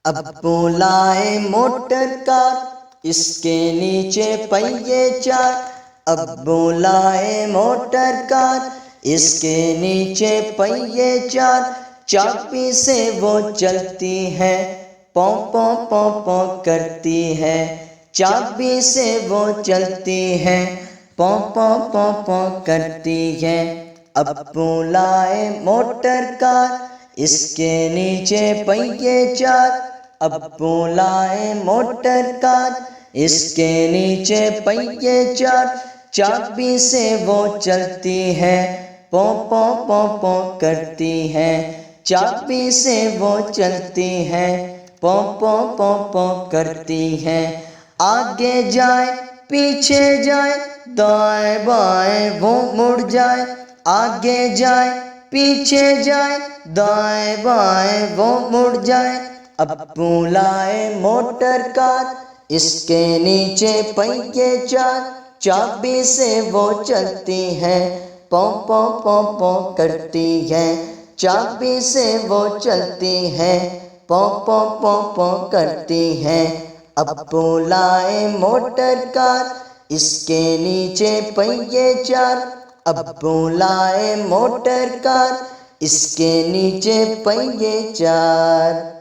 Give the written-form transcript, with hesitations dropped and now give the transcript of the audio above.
अब्बू लाए motor car, इसके नीचे पहिए चार। अब्बू लाए मोटर कार, इसके नीचे पहिए चार। चाबी से वो चलती है, पौ पौ पौ पौ करती है। चाबी से वो चलती है, पौ पौ पौ पौ करती है। अब्बू लाए मोटर कार, इसके नीचे पहिए चार। अब्बू लाए मोटर कार, इसके नीचे पहिए चार। चाबी से वो चलती है, पौ पौ पौ पौ करती है। चाबी से वो चलती है, पौ पौ पौ पौ करती है। आगे जाए पीछे जाए, दाएं बाएं वो मुड़ जाए। आगे जाए पीछे जाए, दाएं बाएं वो मुड़ जाए। अब्बू लाए मोटर कार, इसके नीचे पहिए चार। चाबी से वो चलती है, पौ पौ पौ पौ करती है। चाबी से वो चलती है, पौ पौ पौ पौ करती है। अब्बू लाए मोटर कार, इसके नीचे पहिए चार। अब्बू लाए मोटर कार, इसके नीचे पहिए चार।